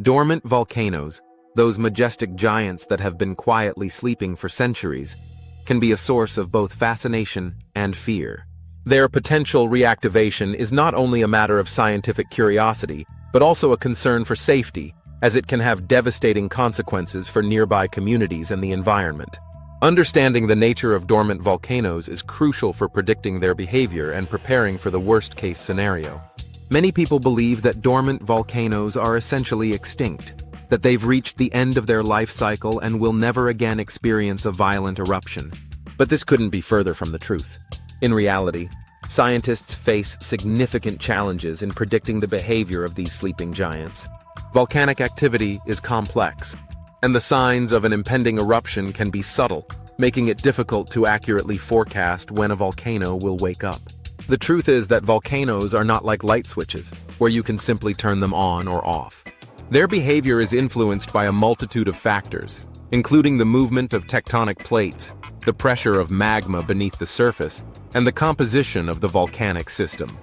Dormant volcanoes, those majestic giants that have been quietly sleeping for centuries, can be a source of both fascination and fear. Their potential reactivation is not only a matter of scientific curiosity, but also a concern for safety, as it can have devastating consequences for nearby communities and the environment. Understanding the nature of dormant volcanoes is crucial for predicting their behavior and preparing for the worst-case scenario. Many people believe that dormant volcanoes are essentially extinct, that they've reached the end of their life cycle and will never again experience a violent eruption. But this couldn't be further from the truth. In reality, scientists face significant challenges in predicting the behavior of these sleeping giants. Volcanic activity is complex, and the signs of an impending eruption can be subtle, making it difficult to accurately forecast when a volcano will wake up. The truth is that volcanoes are not like light switches, where you can simply turn them on or off. Their behavior is influenced by a multitude of factors, including the movement of tectonic plates, the pressure of magma beneath the surface, and the composition of the volcanic system.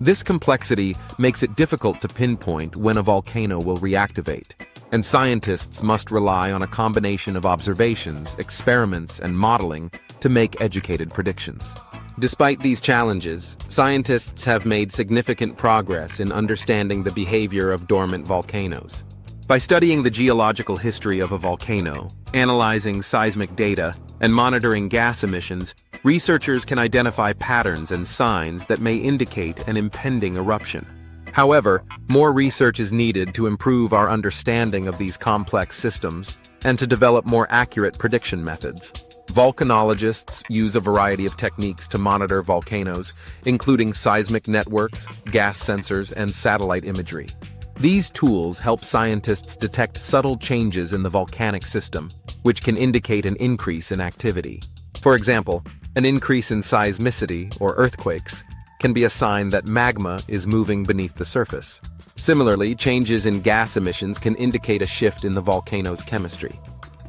This complexity makes it difficult to pinpoint when a volcano will reactivate, and scientists must rely on a combination of observations, experiments, and modeling to make educated predictions. Despite these challenges, scientists have made significant progress in understanding the behavior of dormant volcanoes. By studying the geological history of a volcano, analyzing seismic data, and monitoring gas emissions, researchers can identify patterns and signs that may indicate an impending eruption. However, more research is needed to improve our understanding of these complex systems and to develop more accurate prediction methods. Volcanologists use a variety of techniques to monitor volcanoes, including seismic networks, gas sensors, and satellite imagery. These tools help scientists detect subtle changes in the volcanic system, which can indicate an increase in activity. For example, an increase in seismicity, or earthquakes, can be a sign that magma is moving beneath the surface. Similarly, changes in gas emissions can indicate a shift in the volcano's chemistry.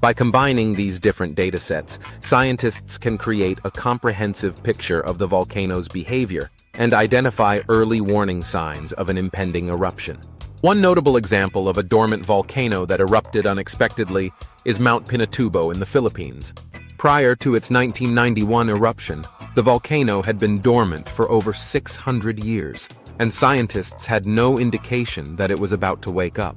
By combining these different datasets, scientists can create a comprehensive picture of the volcano's behavior and identify early warning signs of an impending eruption. One notable example of a dormant volcano that erupted unexpectedly is Mount Pinatubo in the Philippines. Prior to its 1991 eruption, the volcano had been dormant for over 600 years, and scientists had no indication that it was about to wake up.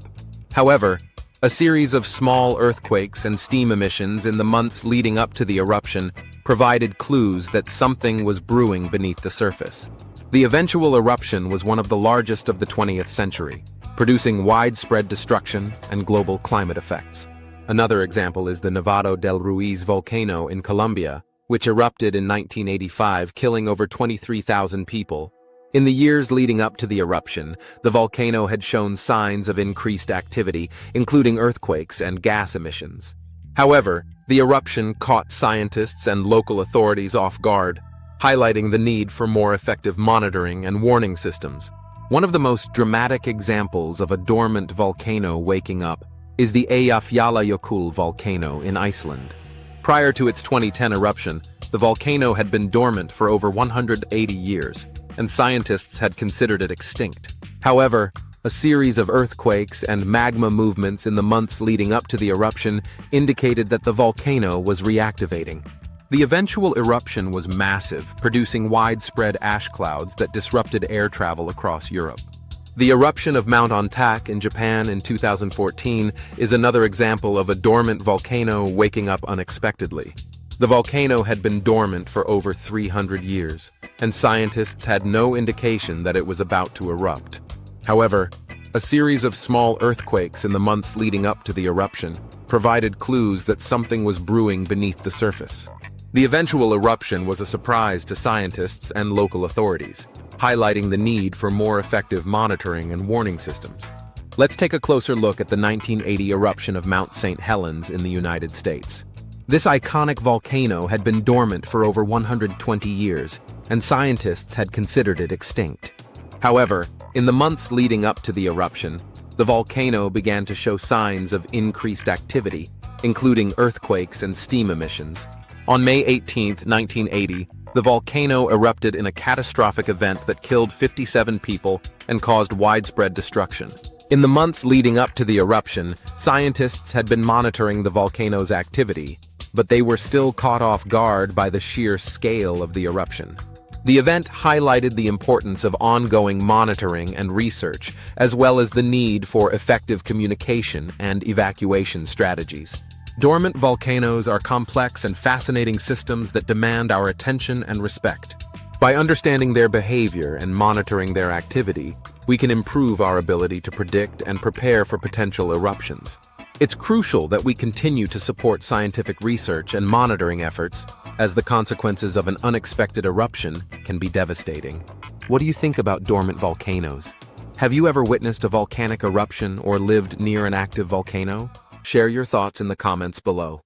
However, a series of small earthquakes and steam emissions in the months leading up to the eruption provided clues that something was brewing beneath the surface. The eventual eruption was one of the largest of the 20th century, producing widespread destruction and global climate effects. Another example is the Nevado del Ruiz volcano in Colombia, which erupted in 1985, killing over 23,000 people. In the years leading up to the eruption, the volcano had shown signs of increased activity, including earthquakes and gas emissions. However, the eruption caught scientists and local authorities off guard, highlighting the need for more effective monitoring and warning systems. One of the most dramatic examples of a dormant volcano waking up is the Eyjafjallajökull volcano in Iceland. Prior to its 2010 eruption, the volcano had been dormant for over 180 years, and scientists had considered it extinct. However, a series of earthquakes and magma movements in the months leading up to the eruption indicated that the volcano was reactivating. The eventual eruption was massive, producing widespread ash clouds that disrupted air travel across Europe. The eruption of Mount Ontak in Japan in 2014 is another example of a dormant volcano waking up unexpectedly. The volcano had been dormant for over 300 years, and scientists had no indication that it was about to erupt. However, a series of small earthquakes in the months leading up to the eruption provided clues that something was brewing beneath the surface. The eventual eruption was a surprise to scientists and local authorities, highlighting the need for more effective monitoring and warning systems. Let's take a closer look at the 1980 eruption of Mount St. Helens in the United States. This iconic volcano had been dormant for over 120 years, and scientists had considered it extinct. However, in the months leading up to the eruption, the volcano began to show signs of increased activity, including earthquakes and steam emissions. On May 18, 1980, the volcano erupted in a catastrophic event that killed 57 people and caused widespread destruction. In the months leading up to the eruption, scientists had been monitoring the volcano's activity, but they were still caught off guard by the sheer scale of the eruption. The event highlighted the importance of ongoing monitoring and research, as well as the need for effective communication and evacuation strategies. Dormant volcanoes are complex and fascinating systems that demand our attention and respect. By understanding their behavior and monitoring their activity, we can improve our ability to predict and prepare for potential eruptions. It's crucial that we continue to support scientific research and monitoring efforts, as the consequences of an unexpected eruption can be devastating. What do you think about dormant volcanoes? Have you ever witnessed a volcanic eruption or lived near an active volcano? Share your thoughts in the comments below.